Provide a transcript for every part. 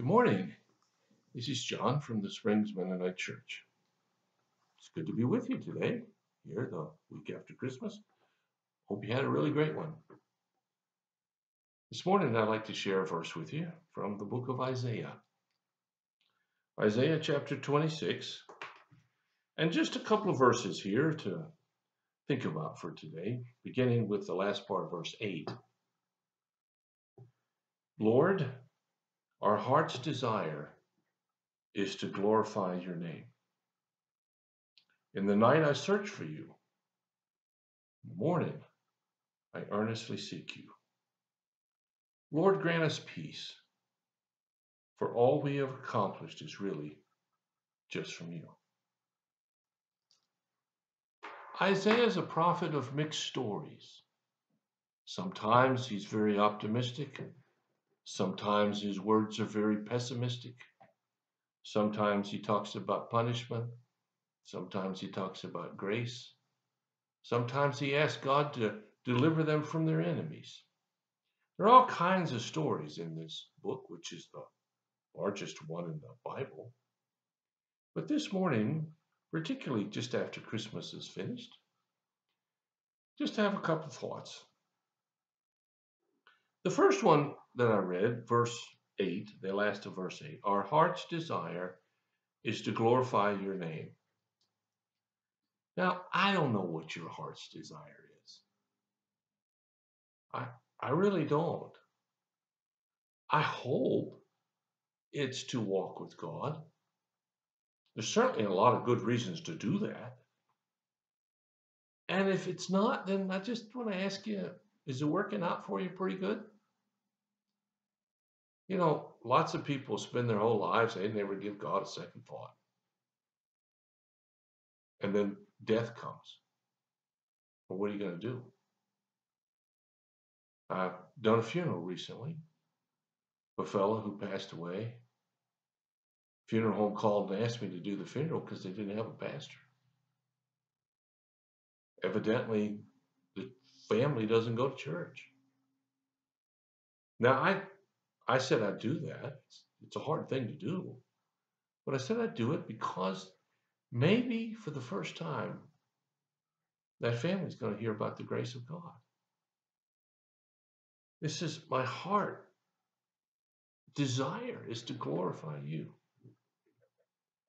Good morning. This is John from the Springs Mennonite Church. It's good to be with you today, here the week after Christmas. Hope you had a really great one. This morning I'd like to share a verse with you from the book of Isaiah. Isaiah chapter 26, and just a couple of verses here to think about for today, beginning with the last part of verse 8. Lord, our heart's desire is to glorify your name. In the night I search for you. In the morning I earnestly seek you. Lord, grant us peace, for all we have accomplished is really just from you. Isaiah is a prophet of mixed stories. Sometimes he's very optimistic. Sometimes his words are very pessimistic. Sometimes he talks about punishment. Sometimes he talks about grace. Sometimes he asks God to deliver them from their enemies. There are all kinds of stories in this book, which is the largest one in the Bible. But this morning, particularly just after Christmas is finished, just have a couple of thoughts. The first one that I read, verse 8, the last of verse 8, our heart's desire is to glorify your name. Now, I don't know what your heart's desire is. I really don't. I hope it's to walk with God. There's certainly a lot of good reasons to do that. And if it's not, then I just want to ask you, is it working out for you pretty good? You know, lots of people spend their whole lives, they never give God a second thought. And then death comes. Well, what are you going to do? I've done a funeral recently. A fellow who passed away. Funeral home called and asked me to do the funeral because they didn't have a pastor. Evidently, the family doesn't go to church. Now, I said I'd do that. It's a hard thing to do. But I said I'd do it because maybe for the first time, that family's going to hear about the grace of God. This is my heart. Desire is to glorify you.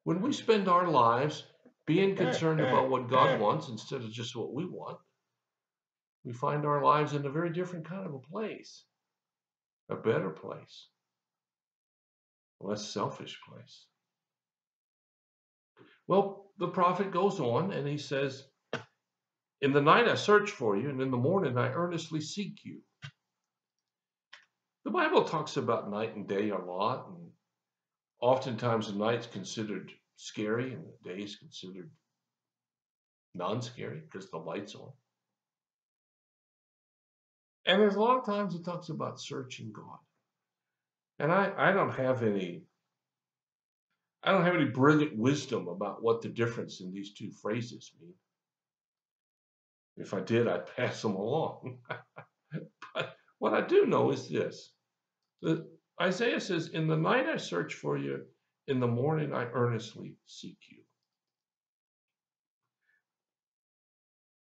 When we spend our lives being concerned about what God wants instead of just what we want, we find our lives in a very different kind of a place, a better place, a less selfish place. Well, the prophet goes on and he says, in the night I search for you, and in the morning I earnestly seek you. The Bible talks about night and day a lot, and oftentimes the night's considered scary and the day is considered non-scary because the light's on. And there's a lot of times it talks about searching God. And I don't have any brilliant wisdom about what the difference in these two phrases mean. If I did, I'd pass them along. But what I do know is this. That Isaiah says, in the night I search for you, in the morning I earnestly seek you.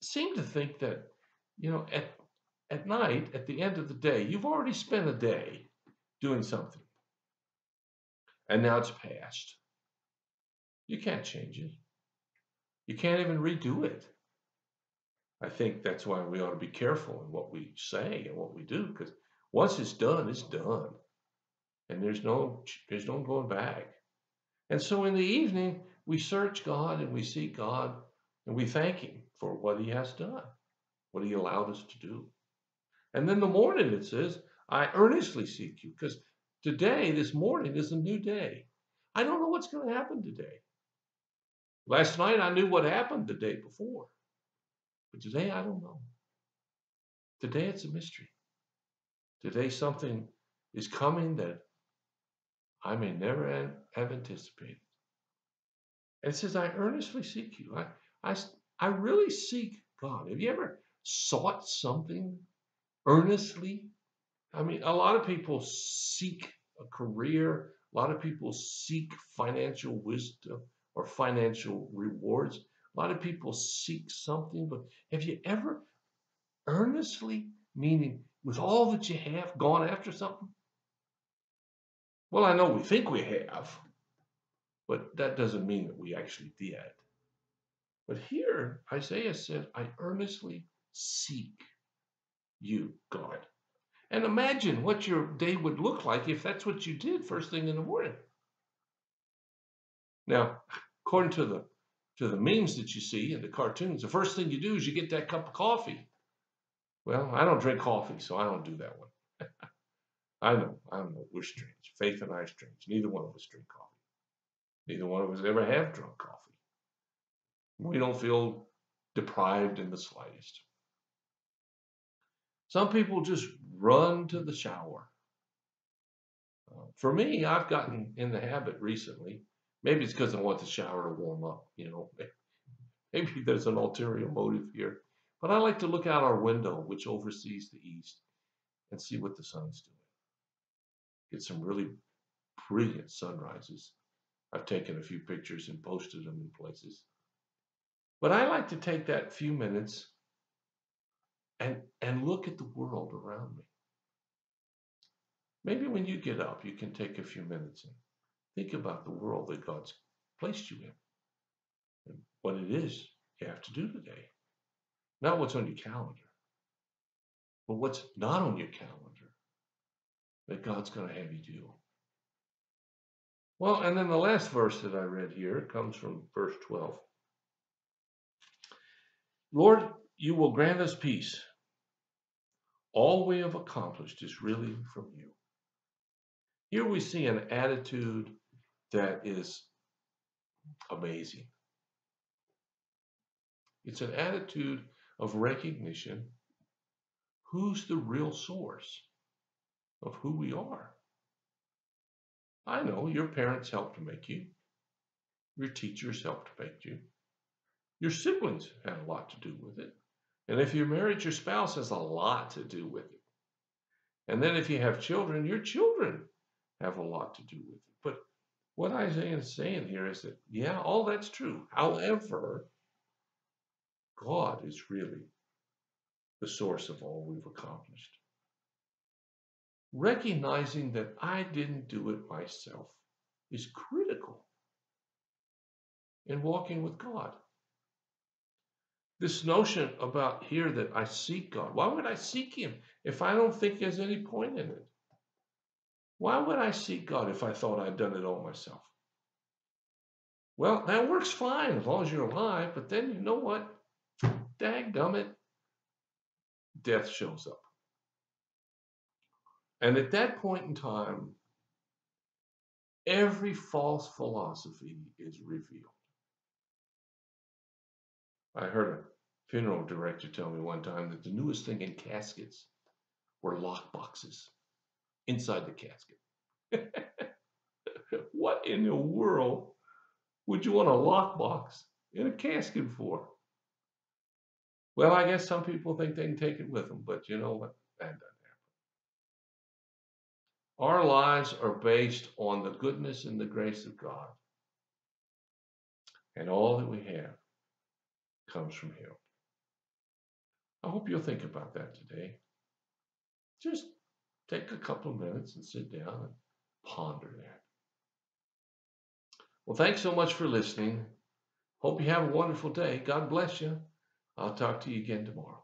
I seem to think that, you know, at night, at the end of the day, you've already spent a day doing something. And now it's past. You can't change it. You can't even redo it. I think that's why we ought to be careful in what we say and what we do, because once it's done, it's done. And there's no going back. And so in the evening, we search God and we seek God and we thank him for what he has done, what he allowed us to do. And then the morning it says, I earnestly seek you, because today, this morning, is a new day. I don't know what's going to happen today. Last night, I knew what happened the day before. But today, I don't know. Today, it's a mystery. Today, something is coming that I may never have anticipated. And it says, I earnestly seek you. I really seek God. Have you ever sought something earnestly? I mean, a lot of people seek a career A lot of people seek financial wisdom or financial rewards. A lot of people seek something, but have you ever earnestly, meaning with all that you have, gone after something? Well, I know we think we have, but that doesn't mean that we actually did. But here, Isaiah said, I earnestly seek you, God. And imagine what your day would look like if that's what you did first thing in the morning. Now, according to the memes that you see and the cartoons, the first thing you do is you get that cup of coffee. Well, I don't drink coffee, so I don't do that one. I know, we're strange. Faith and I are strange. Neither one of us drink coffee. Neither one of us ever have drunk coffee. We don't feel deprived in the slightest. Some people just run to the shower. For me, I've gotten in the habit recently. Maybe it's because I want the shower to warm up, Maybe there's an ulterior motive here. But I like to look out our window, which oversees the east, and see what the sun's doing. Get some really brilliant sunrises. I've taken a few pictures and posted them in places. But I like to take that few minutes and look at the world around me. Maybe when you get up, you can take a few minutes and think about the world that God's placed you in and what it is you have to do today. Not what's on your calendar, but what's not on your calendar that God's going to have you do. Well, and then the last verse that I read here comes from verse 12. Lord, you will grant us peace. All we have accomplished is really from you. Here we see an attitude that is amazing. It's an attitude of recognition. Who's the real source of who we are? I know your parents helped to make you. Your teachers helped to make you. Your siblings had a lot to do with it. And if you're married, your spouse has a lot to do with it. And then if you have children, your children have a lot to do with it. But what Isaiah is saying here is that, yeah, all that's true. However, God is really the source of all we've accomplished. Recognizing that I didn't do it myself is critical in walking with God. This notion about here that I seek God. Why would I seek Him if I don't think there's any point in it? Why would I seek God if I thought I'd done it all myself? Well, that works fine as long as you're alive, but then you know what? Dadgummit, death shows up. And at that point in time, every false philosophy is revealed. I heard a funeral director tell me one time that the newest thing in caskets were lock boxes inside the casket. What in the world would you want a lockbox in a casket for? Well, I guess some people think they can take it with them, but you know what? That doesn't happen. Our lives are based on the goodness and the grace of God. And all that we have comes from Him. I hope you'll think about that today. Just take a couple of minutes and sit down and ponder that. Well, thanks so much for listening. Hope you have a wonderful day. God bless you. I'll talk to you again tomorrow.